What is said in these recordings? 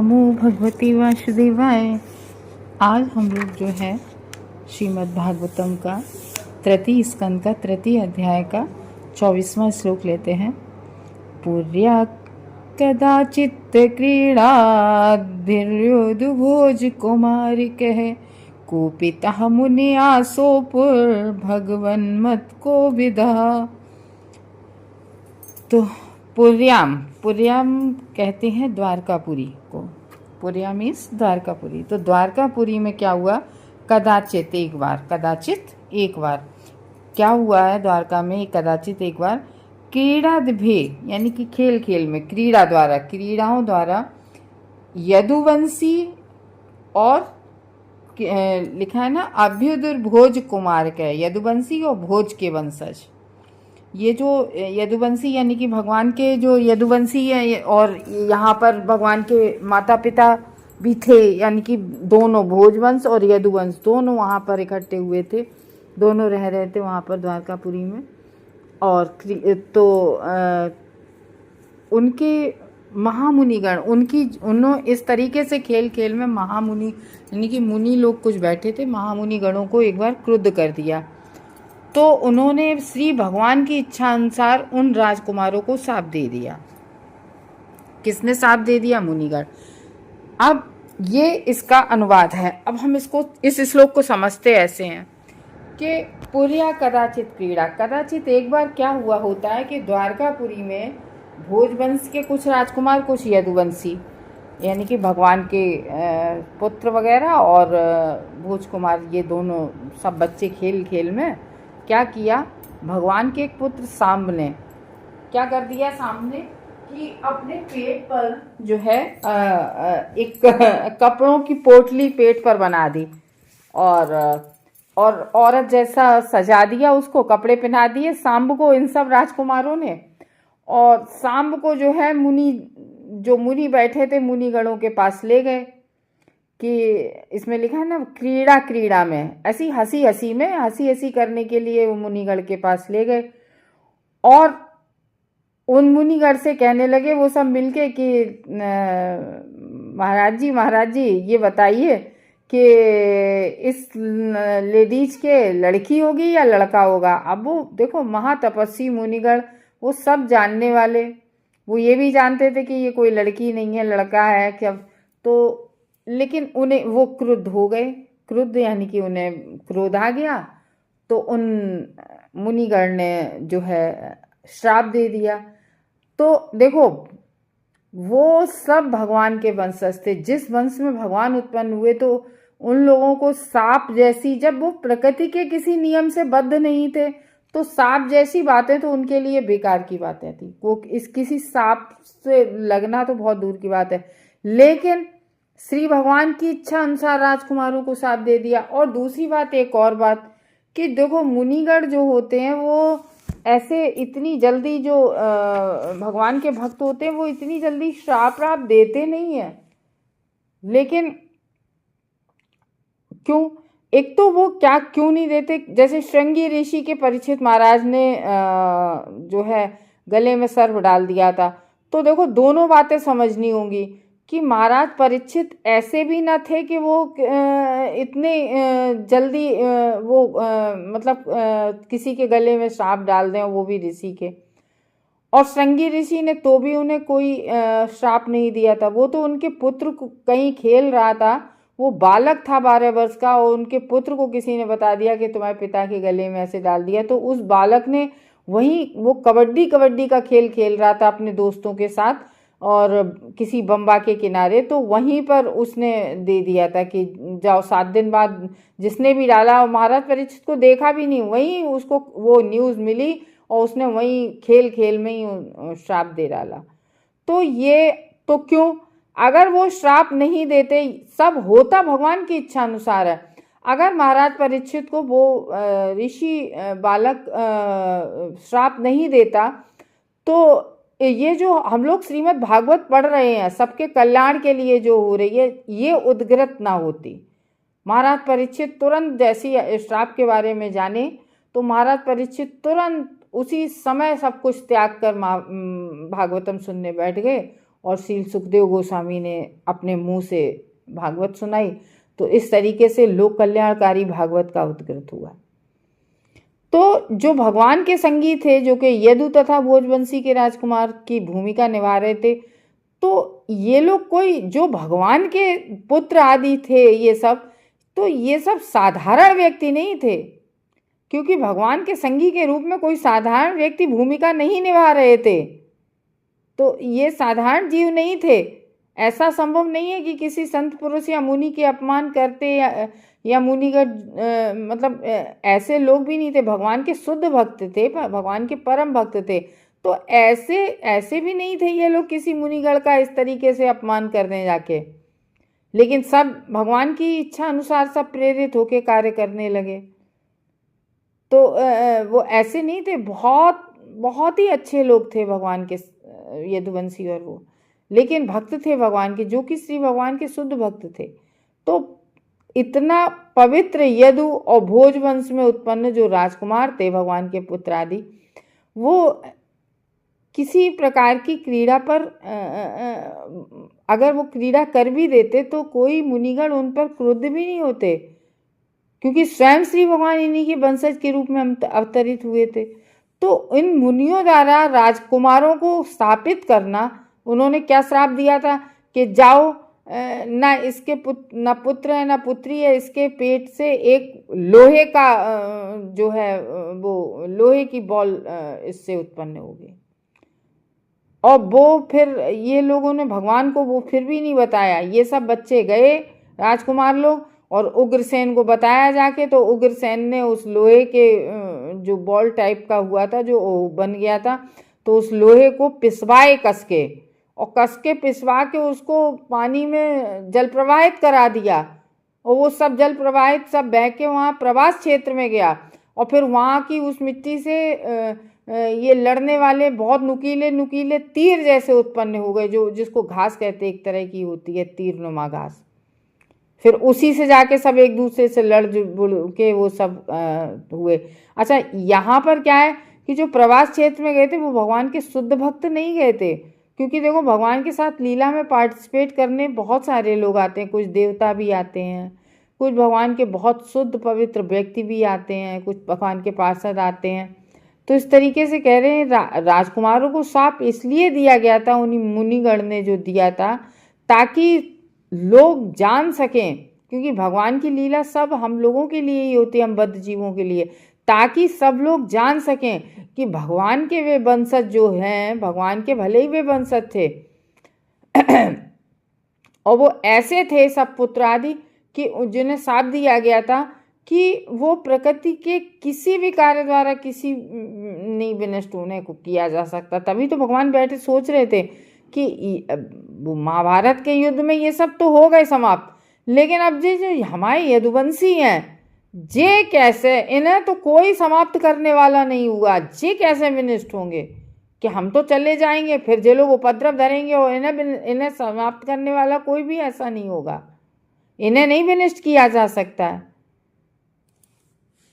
नमो भगवते वासुदेवाय। आज हम लोग जो है श्रीमद् भागवतम का तृतीय स्कंद का तृतीय अध्याय का 24वां श्लोक लेते हैं। पुर्या कदाचित् क्रीडाद्भिर्योधुभोज कुमारिकः कुपितः मुनियासोपुर्भगवन्मत्कोविदः। तो पुर्याम कहते हैं द्वारकापुरी को। पुर्या मीन्स द्वारकापुरी। तो द्वारकापुरी में क्या हुआ? कदाचित एक बार क्या हुआ है द्वारका में? कदाचित एक बार क्रीड़ाद्भे यानी कि खेल खेल में, क्रीड़ाओं द्वारा यदुवंशी और लिखा है ना अभ्युदुर्भोज कुमार का, यदुवंशी और भोज के वंशज। ये जो यदुवंशी यानी कि भगवान के जो यदुवंशी है, और यहाँ पर भगवान के माता पिता भी थे, यानी कि दोनों भोजवंश और यदुवंश दोनों वहाँ पर इकट्ठे हुए थे, दोनों रह रहे थे वहाँ पर द्वारकापुरी में। और तो उनके महामुनिगण उन्होंने इस तरीके से खेल खेल में महामुनि यानी कि मुनि लोग कुछ बैठे थे, महामुनि गणों को एक बार क्रुद्ध कर दिया। तो उन्होंने श्री भगवान की इच्छा अनुसार उन राजकुमारों को शाप दे दिया। किसने शाप दे दिया? मुनिगण। अब ये इसका अनुवाद है। अब हम इस श्लोक को समझते ऐसे हैं कि पुर्या कदाचित क्रीड़ा, कदाचित एक बार क्या हुआ होता है कि द्वारकापुरी में भोजवंश के कुछ राजकुमार, कुछ यदुवंशी यानी कि भगवान के पुत्र वगैरह और भोज कुमार, ये दोनों सब बच्चे खेल खेल में क्या किया? भगवान के एक पुत्र सांब ने क्या कर दिया? सांब ने कि अपने पेट पर जो है एक कपड़ों की पोटली पेट पर बना दी और औरत जैसा सजा दिया, उसको कपड़े पहना दिए सांब को, इन सब राजकुमारों ने। और सांब को जो है मुनि बैठे थे मुनिगणों के पास ले गए कि इसमें लिखा है ना क्रीड़ा में, ऐसी हंसी करने के लिए वो मुनिगण के पास ले गए और उन मुनिगण से कहने लगे वो सब मिलके कि महाराज जी ये बताइए कि इस लेडीज के लड़की होगी या लड़का होगा। अब वो देखो महातपस्वी मुनिगण, वो सब जानने वाले, वो ये भी जानते थे कि ये कोई लड़की नहीं है, लड़का है क्या। तो लेकिन उन्हें वो क्रुद्ध हो गए, क्रुद्ध यानी कि उन्हें क्रोध आ गया। तो उन मुनिगण ने जो है श्राप दे दिया। तो देखो वो सब भगवान के वंशज थे, जिस वंश में भगवान उत्पन्न हुए, तो उन लोगों को सांप जैसी, जब वो प्रकृति के किसी नियम से बद्ध नहीं थे, तो सांप जैसी बातें तो उनके लिए बेकार की बातें थी। वो किसी सांप से लगना तो बहुत दूर की बात है, लेकिन श्री भगवान की इच्छा अनुसार राजकुमारों को शाप दे दिया। और दूसरी बात, एक और बात कि देखो मुनिगण जो होते हैं वो ऐसे इतनी जल्दी, जो भगवान के भक्त होते हैं वो इतनी जल्दी श्राप देते नहीं हैं। लेकिन क्यों? एक तो वो क्यों नहीं देते? जैसे श्रृंगी ऋषि के परीक्षित महाराज ने जो है गले में सर्प डाल दिया था। तो देखो दोनों बातें समझनी होंगी कि महाराज परीक्षित ऐसे भी न थे कि वो इतने जल्दी वो मतलब किसी के गले में श्राप डाल दें, वो भी ऋषि के। और श्रृंगी ऋषि ने तो भी उन्हें कोई श्राप नहीं दिया था। वो तो उनके पुत्र को कहीं खेल रहा था, वो बालक था 12 वर्ष का, और उनके पुत्र को किसी ने बता दिया कि तुम्हारे पिता के गले में ऐसे डाल दिया। तो उस बालक ने वो कबड्डी का खेल खेल रहा था अपने दोस्तों के साथ और किसी बम्बा के किनारे, तो वहीं पर उसने दे दिया था कि जाओ। 7 दिन बाद जिसने भी डाला, महाराज परीक्षित को देखा भी नहीं, वहीं उसको वो न्यूज़ मिली और उसने वहीं खेल खेल में ही श्राप दे डाला। तो ये तो क्यों? अगर वो श्राप नहीं देते, सब होता भगवान की इच्छा अनुसार है। अगर महाराज परीक्षित को वो ऋषि बालक श्राप नहीं देता, तो ये जो हम लोग श्रीमद् भागवत पढ़ रहे हैं सबके कल्याण के लिए जो हो रही है, ये उद्ग्रत ना होती। महाराज परीक्षित तुरंत जैसी श्राप के बारे में जाने, तो महाराज परीक्षित तुरंत उसी समय सब कुछ त्याग कर भागवतम सुनने बैठ गए और श्री सुखदेव गोस्वामी ने अपने मुंह से भागवत सुनाई। तो इस तरीके से लोक कल्याणकारी भागवत का उद्गृत हुआ। तो जो भगवान के संगी थे, जो कि यदु तथा भोजवंशी के राजकुमार की भूमिका निभा रहे थे, तो ये लोग कोई जो भगवान के पुत्र आदि थे ये सब, तो ये सब साधारण व्यक्ति नहीं थे, क्योंकि भगवान के संगी के रूप में कोई साधारण व्यक्ति भूमिका नहीं निभा रहे थे। तो ये साधारण जीव नहीं थे। ऐसा संभव नहीं है कि किसी संत पुरुष या मुनि के अपमान करते या मुनिगण मतलब ऐसे लोग भी नहीं थे। भगवान के शुद्ध भक्त थे, भगवान के परम भक्त थे। तो ऐसे भी नहीं थे ये लोग किसी मुनिगण का इस तरीके से अपमान करने जाके, लेकिन सब भगवान की इच्छा अनुसार सब प्रेरित होके कार्य करने लगे। तो वो ऐसे नहीं थे, बहुत ही अच्छे लोग थे भगवान के यदुवंशी और वो, लेकिन भक्त थे भगवान के, जो कि श्री भगवान के शुद्ध भक्त थे। तो इतना पवित्र यदु और भोजवंश में उत्पन्न जो राजकुमार थे भगवान के पुत्र आदि, वो किसी प्रकार की क्रीड़ा पर अगर वो क्रीड़ा कर भी देते तो कोई मुनिगण उन पर क्रुद्ध भी नहीं होते, क्योंकि स्वयं श्री भगवान इन्हीं के वंशज के रूप में अवतरित हुए थे। तो इन मुनियों द्वारा राजकुमारों को स्थापित करना, उन्होंने क्या श्राप दिया था कि जाओ, ना इसके ना पुत्र है ना पुत्री है, इसके पेट से एक लोहे का जो है वो लोहे की बॉल इससे उत्पन्न होगी। और वो फिर ये लोगों ने भगवान को वो फिर भी नहीं बताया। ये सब बच्चे गए राजकुमार लोग और उग्रसेन को बताया जाके, तो उग्रसेन ने उस लोहे के जो बॉल टाइप का हुआ था जो बन गया था, तो उस लोहे को पिसवाए कस के पिसवा के उसको पानी में जल प्रवाहित करा दिया, और वो सब जल प्रवाहित सब बह के वहाँ प्रवास क्षेत्र में गया। और फिर वहाँ की उस मिट्टी से ये लड़ने वाले बहुत नुकीले तीर जैसे उत्पन्न हो गए, जो जिसको घास कहते एक तरह की होती है, तीरनुमा घास। फिर उसी से जाके सब एक दूसरे से लड़ के वो सब हुए। अच्छा, यहाँ पर क्या है कि जो प्रवास क्षेत्र में गए थे वो भगवान के शुद्ध भक्त नहीं गए थे, क्योंकि देखो भगवान के साथ लीला में पार्टिसिपेट करने बहुत सारे लोग आते हैं, कुछ देवता भी आते हैं, कुछ भगवान के बहुत शुद्ध पवित्र व्यक्ति भी आते हैं, कुछ भगवान के पार्षद आते हैं। तो इस तरीके से कह रहे हैं राजकुमारों को शाप इसलिए दिया गया था, उन्हीं मुनिगण ने जो दिया था, ताकि लोग जान सकें, क्योंकि भगवान की लीला सब हम लोगों के लिए ही होती है, हम बद्ध जीवों के लिए, ताकि सब लोग जान सकें कि भगवान के वे वंशज जो हैं, भगवान के भले ही वे वंशज थे और वो ऐसे थे सब पुत्र आदि कि जिन्हें शाप दिया गया था कि वो प्रकृति के किसी भी कार्य द्वारा किसी नहीं विनष्ट होने को किया जा सकता। तभी तो भगवान बैठे सोच रहे थे कि महाभारत के युद्ध में ये सब तो हो गए समाप्त, लेकिन अब जो हमारे यदुवंशी हैं, जे कैसे, इन्हें तो कोई समाप्त करने वाला नहीं हुआ, जे कैसे विनष्ट होंगे कि हम तो चले जाएंगे, फिर जे लोग उपद्रव धरेंगे और इन्हें समाप्त करने वाला कोई भी ऐसा नहीं होगा, इन्हें नहीं विनष्ट किया जा सकता है।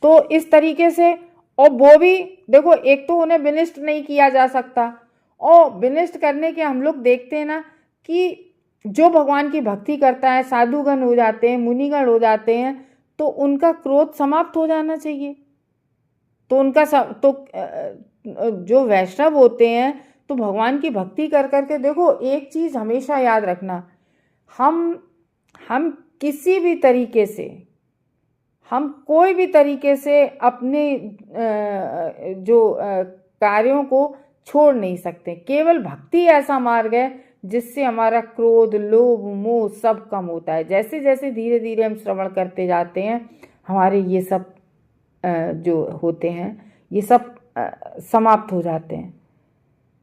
तो इस तरीके से, और वो भी देखो, एक तो उन्हें विनष्ट नहीं किया जा सकता, और विनष्ट करने के हम लोग देखते हैं ना कि जो भगवान की भक्ति करता है, साधुगण हो जाते हैं, मुनिगण हो जाते हैं, तो उनका क्रोध समाप्त हो जाना चाहिए। तो उनका जो वैष्णव होते हैं, तो भगवान की भक्ति कर करके देखो, एक चीज़ हमेशा याद रखना, हम किसी भी तरीके से, हम कोई भी तरीके से अपने जो कार्यों को छोड़ नहीं सकते। केवल भक्ति ऐसा मार्ग है जिससे हमारा क्रोध, लोभ, मोह सब कम होता है। जैसे जैसे धीरे धीरे हम श्रवण करते जाते हैं, हमारे ये सब जो होते हैं ये सब समाप्त हो जाते हैं।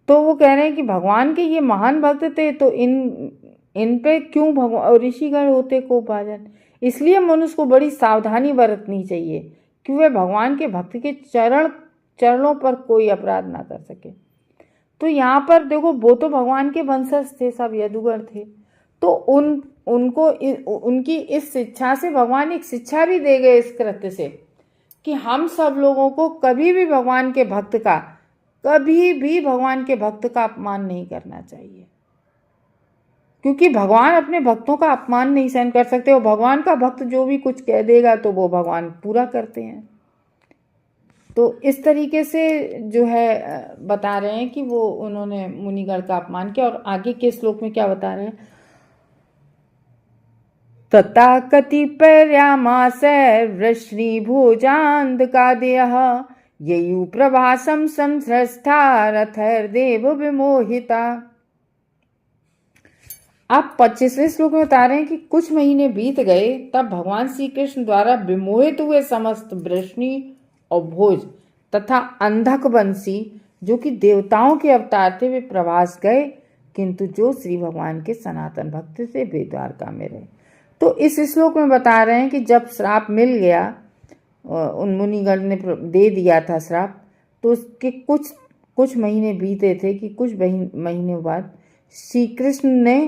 तो वो कह रहे हैं कि भगवान के ये महान भक्त थे, तो इन पे क्यों भगवान ऋषिगण होते को भाजन। इसलिए मनुष्य को बड़ी सावधानी बरतनी चाहिए कि वे भगवान के भक्त के चरणों पर कोई अपराध ना कर सके। तो यहाँ पर देखो, वो तो भगवान के वंशज थे, सब यदुगण थे, तो उनकी इस शिक्षा से भगवान एक शिक्षा भी दे गए इस कृत्य से, कि हम सब लोगों को कभी भी भगवान के भक्त का अपमान नहीं करना चाहिए। क्योंकि भगवान अपने भक्तों का अपमान नहीं सहन कर सकते, और भगवान का भक्त जो भी कुछ कह देगा तो वो भगवान पूरा करते हैं। तो इस तरीके से जो है बता रहे हैं कि वो उन्होंने मुनिगण का अपमान किया। और आगे के श्लोक में क्या बता रहे हैं, तथा कतिपर्यामास वृष्णिभुजान्धकादयः ययुप्रभासं संस्रष्टा रथैर्देव विमोहिता। आप 25वें श्लोक में बता रहे हैं कि कुछ महीने बीत गए, तब भगवान श्री कृष्ण द्वारा विमोहित हुए समस्त वृष्णि और भोज तथा अंधक बंसी जो कि देवताओं के अवतार थे, वे प्रवास गए, किंतु जो श्री भगवान के सनातन भक्त थे वे द्वारका में रहे। तो इस श्लोक में बता रहे हैं कि जब श्राप मिल गया, उन मुनिगण ने दे दिया था श्राप, तो उसके कुछ महीने बीते थे कि कुछ महीने बाद श्री कृष्ण ने,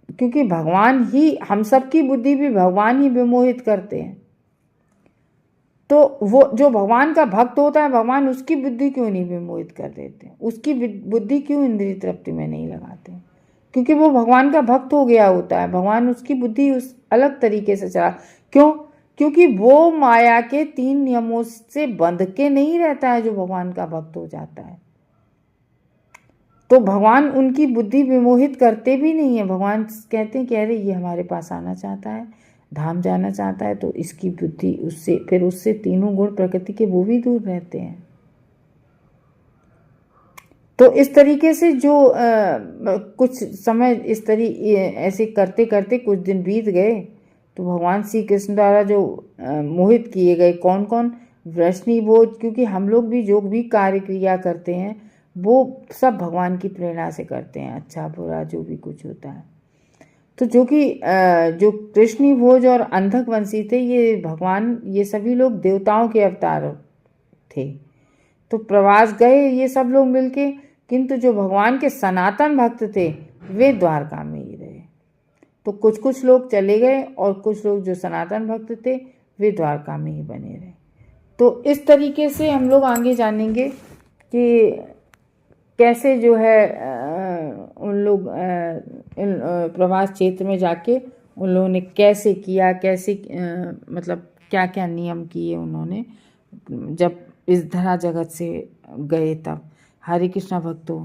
क्योंकि भगवान ही, हम सबकी बुद्धि भी भगवान ही विमोहित करते हैं, तो वो जो भगवान का भक्त होता है, भगवान उसकी बुद्धि क्यों नहीं विमोहित कर देते, उसकी बुद्धि क्यों इंद्रिय तृप्ति में नहीं लगाते, क्योंकि वो भगवान का भक्त हो गया होता है। भगवान उसकी बुद्धि उस अलग तरीके से चला, क्यों? क्योंकि वो माया के 3 नियमों से बंध के नहीं रहता है जो भगवान का भक्त हो जाता है। तो भगवान उनकी बुद्धि विमोहित करते भी नहीं है। भगवान कहते हैं कि अरे ये हमारे पास आना चाहता है, धाम जाना चाहता है, तो इसकी बुद्धि उससे तीनों गुण प्रकृति के वो भी दूर रहते हैं। तो इस तरीके से जो कुछ समय ऐसे करते करते कुछ दिन बीत गए, तो भगवान श्री कृष्ण द्वारा जो मोहित किए गए, कौन कौन? वृष्णि भोज, क्योंकि हम लोग भी जो भी कार्य क्रिया करते हैं वो सब भगवान की प्रेरणा से करते हैं, अच्छा बुरा जो भी कुछ होता है। तो जो कृष्ण भोज और अंधक वंशी थे, ये भगवान, ये सभी लोग देवताओं के अवतार थे। तो प्रवास गए ये सब लोग मिलके, किंतु जो भगवान के सनातन भक्त थे वे द्वारका में ही रहे। तो कुछ लोग चले गए और कुछ लोग जो सनातन भक्त थे वे द्वारका में ही बने रहे। तो इस तरीके से हम लोग आगे जानेंगे कि कैसे जो है उन लोग प्रवास क्षेत्र में जाके उन लोगों ने कैसे किया, कैसे मतलब क्या क्या नियम किए उन्होंने जब इस धरा जगत से गए तब। हरे कृष्णा भक्तों।